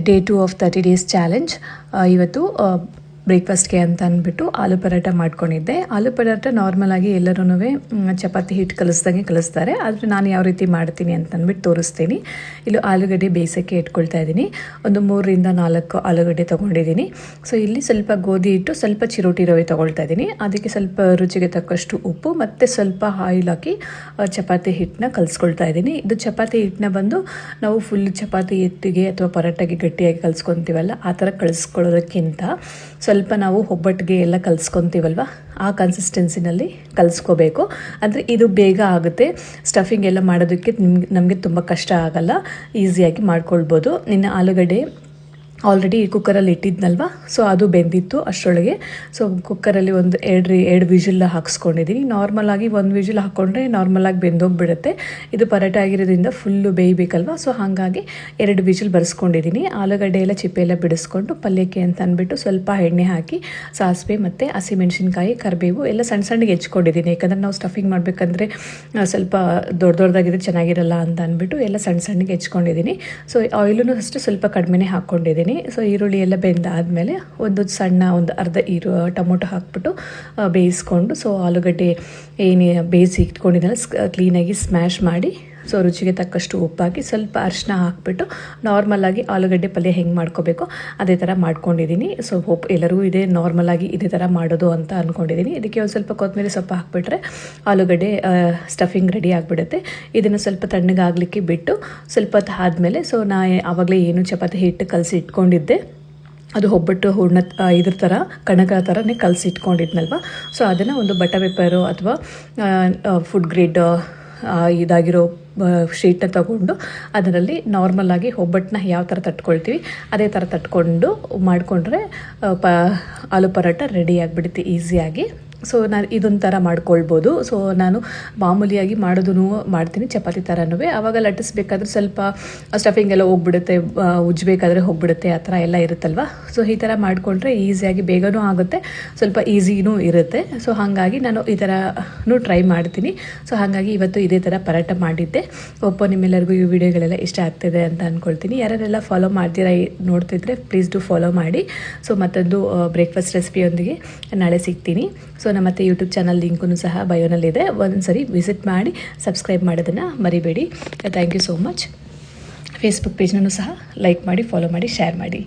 Day 2 of 30 days challenge. ಇವತ್ತು ಬ್ರೇಕ್ಫಾಸ್ಟ್ಗೆ ಅಂತ ಅಂದ್ಬಿಟ್ಟು ಆಲೂ ಪರಾಟ ಮಾಡ್ಕೊಂಡಿದ್ದೆ. ಆಲೂ ಪರಾಟ ನಾರ್ಮಲಾಗಿ ಎಲ್ಲರೂ ಚಪಾತಿ ಹಿಟ್ಟು ಕಲಿಸ್ತಾರೆ, ಆದರೆ ನಾನು ಯಾವ ರೀತಿ ಮಾಡ್ತೀನಿ ಅಂತ ಅಂದ್ಬಿಟ್ಟು ತೋರಿಸ್ತೀನಿ. ಇಲ್ಲಿ ಆಲೂಗಡ್ಡೆ ಬೇಯಿಸೋಕ್ಕೆ ಇಟ್ಕೊಳ್ತಾ ಇದ್ದೀನಿ. ಒಂದು 3 ರಿಂದ 4 ಆಲೂಗಡ್ಡೆ ತೊಗೊಂಡಿದ್ದೀನಿ. ಸೊ ಇಲ್ಲಿ ಸ್ವಲ್ಪ ಗೋಧಿ ಹಿಟ್ಟು, ಸ್ವಲ್ಪ ಚಿರೋಟಿ ರವೆ ತೊಗೊಳ್ತಾ ಇದ್ದೀನಿ. ಅದಕ್ಕೆ ಸ್ವಲ್ಪ ರುಚಿಗೆ ತಕ್ಕಷ್ಟು ಉಪ್ಪು ಮತ್ತು ಸ್ವಲ್ಪ ಆಯಿಲ್ ಹಾಕಿ ಚಪಾತಿ ಹಿಟ್ಟನ್ನ ಕಲಿಸ್ಕೊಳ್ತಾ ಇದ್ದೀನಿ. ಇದು ಚಪಾತಿ ಹಿಟ್ಟನ್ನ ಬಂದು ನಾವು ಫುಲ್ ಚಪಾತಿ ಹಿಟ್ಟಿಗೆ ಅಥವಾ ಪರಾಟಗೆ ಗಟ್ಟಿಯಾಗಿ ಕಲಿಸ್ಕೊತೀವಲ್ಲ, ಆ ಥರ ಕಲಿಸ್ಕೊಳ್ಳೋದಕ್ಕಿಂತ ಸ್ವಲ್ಪ ನಾವು ಒಬ್ಬಟ್ಟಿಗೆ ಎಲ್ಲ ಕಲಿಸ್ಕೊತೀವಲ್ವ, ಆ ಕನ್ಸಿಸ್ಟೆನ್ಸಿನಲ್ಲಿ ಕಲಿಸ್ಕೋಬೇಕು. ಅಂದರೆ ಇದು ಬೇಗ ಆಗುತ್ತೆ. ಸ್ಟಫಿಂಗ್ ಎಲ್ಲ ಮಾಡೋದಕ್ಕೆ ನಮಗೆ ತುಂಬ ಕಷ್ಟ ಆಗಲ್ಲ, ಈಸಿಯಾಗಿ ಮಾಡ್ಕೊಳ್ಬೋದು. ಇನ್ನು ಆಲೂಗಡ್ಡೆ ಆಲ್ರೆಡಿ ಕುಕ್ಕರಲ್ಲಿ ಇಟ್ಟಿದ್ನಲ್ವ, ಸೊ ಅದು ಬೆಂದಿತ್ತು ಅಷ್ಟರೊಳಗೆ. ಸೊ ಕುಕ್ಕರಲ್ಲಿ ಒಂದು 2 ವಿಜಿಲ್ ಹಾಕ್ಸ್ಕೊಂಡಿದ್ದೀನಿ. ನಾರ್ಮಲಾಗಿ 1 ವಿಜಿಲ್ ಹಾಕ್ಕೊಂಡ್ರೆ ನಾರ್ಮಲಾಗಿ ಬೆಂದೋಗ್ಬಿಡುತ್ತೆ. ಇದು ಪರಾಟ ಆಗಿರೋದ್ರಿಂದ ಫುಲ್ಲು ಬೇಯಬೇಕಲ್ವ, ಸೊ ಹಾಗಾಗಿ 2 ವಿಜಿಲ್ ಬರ್ಸ್ಕೊಂಡಿದ್ದೀನಿ. ಆಲೂಗಡ್ಡೆ ಎಲ್ಲ ಚಿಪ್ಪೆ ಎಲ್ಲ ಬಿಡಿಸ್ಕೊಂಡು ಪಲ್ಯಕ್ಕೆ ಅಂತ ಅಂದ್ಬಿಟ್ಟು ಸ್ವಲ್ಪ ಎಣ್ಣೆ ಹಾಕಿ ಸಾಸಿವೆ ಮತ್ತು ಹಸಿಮೆಣಸಿನ್ಕಾಯಿ, ಕರಿಬೇವು ಎಲ್ಲ ಸಣ್ಣಗೆ ಹೆಚ್ಕೊಂಡಿದ್ದೀನಿ. ಯಾಕಂದರೆ ನಾವು ಸ್ಟಫಿಂಗ್ ಮಾಡಬೇಕಂದ್ರೆ ಸ್ವಲ್ಪ ದೊಡ್ಡದಾಗಿದ್ರೆ ಚೆನ್ನಾಗಿರಲ್ಲ ಅಂತ ಅಂದ್ಬಿಟ್ಟು ಎಲ್ಲ ಸಣ್ಣಗೆ ಹೆಚ್ಕೊಂಡಿದ್ದೀನಿ. ಸೊ ಆಯಿಲೂ ಅಷ್ಟೇ ಸ್ವಲ್ಪ ಕಡಿಮೆನೇ ಹಾಕ್ಕೊಂಡಿದ್ದೀನಿ. ಸೊ ಈರುಳ್ಳಿ ಎಲ್ಲ ಬೆಂದಾದಮೇಲೆ ಒಂದು ಅರ್ಧ ಟೊಮೊಟೊ ಹಾಕ್ಬಿಟ್ಟು ಬೇಯಿಸ್ಕೊಂಡು, ಸೊ ಆಲೂಗಡ್ಡೆ ಏನು ಬೇಯಿಸಿ ಇಟ್ಕೊಂಡಿದ್ದೆಲ್ಲ ಕ್ಲೀನಾಗಿ ಸ್ಮ್ಯಾಶ್ ಮಾಡಿ, ಸೊ ರುಚಿಗೆ ತಕ್ಕಷ್ಟು ಉಪ್ಪಾಕಿ ಸ್ವಲ್ಪ ಅರಿಶಿನ ಹಾಕ್ಬಿಟ್ಟು ನಾರ್ಮಲಾಗಿ ಆಲೂಗಡ್ಡೆ ಪಲ್ಯ ಹೆಂಗೆ ಮಾಡ್ಕೋಬೇಕು ಅದೇ ಥರ ಮಾಡ್ಕೊಂಡಿದ್ದೀನಿ. ಸೊ ಎಲ್ಲರೂ ನಾರ್ಮಲಾಗಿ ಇದೇ ಥರ ಮಾಡೋದು ಅಂತ ಅಂದ್ಕೊಂಡಿದ್ದೀನಿ. ಇದಕ್ಕೆ ಒಂದು ಸ್ವಲ್ಪ ಕೊತ್ತಂಬರಿ ಸೊಪ್ಪು ಹಾಕ್ಬಿಟ್ರೆ ಆಲೂಗಡ್ಡೆ ಸ್ಟಫಿಂಗ್ ರೆಡಿ ಆಗಿಬಿಡುತ್ತೆ. ಇದನ್ನು ಸ್ವಲ್ಪ ತಣ್ಣಗಾಗಲಿಕ್ಕೆ ಬಿಟ್ಟು ಸ್ವಲ್ಪ ಹೊತ್ತು ಆದಮೇಲೆ, ಸೊ ಆವಾಗಲೇ ಏನು ಚಪಾತಿ ಹಿಟ್ಟು ಕಲಸಿ ಇಟ್ಕೊಂಡಿದ್ದೆ, ಅದು ಒಬ್ಬಟ್ಟು ಹೂರ್ಣ ಇದ್ರ ಥರ ಕಣಕ ಥರನೇ ಕಲಸಿ ಇಟ್ಕೊಂಡಿದ್ನಲ್ವ, ಸೊ ಅದನ್ನು ಒಂದು ಬಟರ್ ಪೇಪರು ಅಥವಾ ಫುಡ್ ಗ್ರೇಡ್ ಇದಾಗಿರೋ ಶೀಟ್ನ ತಗೊಂಡು ಅದರಲ್ಲಿ ನಾರ್ಮಲಾಗಿ ಒಬ್ಬಟ್ಟನ್ನ ಯಾವ ಥರ ತಟ್ಕೊಳ್ತೀವಿ ಅದೇ ಥರ ತಟ್ಕೊಂಡು ಮಾಡಿಕೊಂಡ್ರೆ ಆಲೂ ಪರಾಟ ರೆಡಿ ಆಗಿಬಿಡುತ್ತೆ ಈಸಿಯಾಗಿ. ಸೊ ನಾನು ಇದೊಂಥರ ಮಾಡ್ಕೊಳ್ಬೋದು. ಸೊ ನಾನು ಮಾಮೂಲಿಯಾಗಿ ಮಾಡೋದೂ ಮಾಡ್ತೀನಿ ಚಪಾತಿ ಥರನೂ. ಆವಾಗ ಲಟ್ಟಿಸ್ಬೇಕಾದ್ರೆ ಸ್ವಲ್ಪ ಸ್ಟಫಿಂಗ್ ಎಲ್ಲ ಹೋಗ್ಬಿಡುತ್ತೆ, ಉಜ್ಜಬೇಕಾದ್ರೆ ಹೋಗ್ಬಿಡುತ್ತೆ, ಆ ಥರ ಎಲ್ಲ ಇರುತ್ತಲ್ವ. ಸೊ ಈ ಥರ ಮಾಡಿಕೊಂಡ್ರೆ ಈಸಿಯಾಗಿ ಬೇಗನೂ ಆಗುತ್ತೆ, ಸ್ವಲ್ಪ ಈಸಿನೂ ಇರುತ್ತೆ. ಸೊ ಹಾಗಾಗಿ ನಾನು ಈ ಥರನೂ ಟ್ರೈ ಮಾಡ್ತೀನಿ. ಸೊ ಹಾಗಾಗಿ ಇವತ್ತು ಇದೇ ಥರ ಪರಾಟ ಮಾಡಿದ್ದೆ. ನಿಮ್ಮೆಲ್ಲರಿಗೂ ಈ ವಿಡಿಯೋಗಳೆಲ್ಲ ಇಷ್ಟ ಆಗ್ತಿದೆ ಅಂತ ಅಂದ್ಕೊಳ್ತೀನಿ. ಯಾರೆಲ್ಲ ಫಾಲೋ ಮಾಡ್ತೀರಾ ನೋಡ್ತಿದ್ರೆ ಪ್ಲೀಸ್ ಡೂ ಫಾಲೋ ಮಾಡಿ. ಸೊ ಮತ್ತೊಂದು ಬ್ರೇಕ್ಫಾಸ್ಟ್ ರೆಸಿಪಿಯೊಂದಿಗೆ ನಾಳೆ ಸಿಗ್ತೀನಿ. ಸೊ ಮತ್ತು ಯೂಟ್ಯೂಬ್ ಚಾನಲ್ ಲಿಂಕೂ ಸಹ ಬಯೋನಲ್ಲಿದೆ, ಒಂದ್ಸರಿ ವಿಸಿಟ್ ಮಾಡಿ ಸಬ್ಸ್ಕ್ರೈಬ್ ಮಾಡೋದನ್ನು ಮರಿಬೇಡಿ. Thank you so much. Facebook ಪೇಜ್ನೂ ಸಹ ಲೈಕ್ ಮಾಡಿ, ಫಾಲೋ ಮಾಡಿ, ಶೇರ್ ಮಾಡಿ.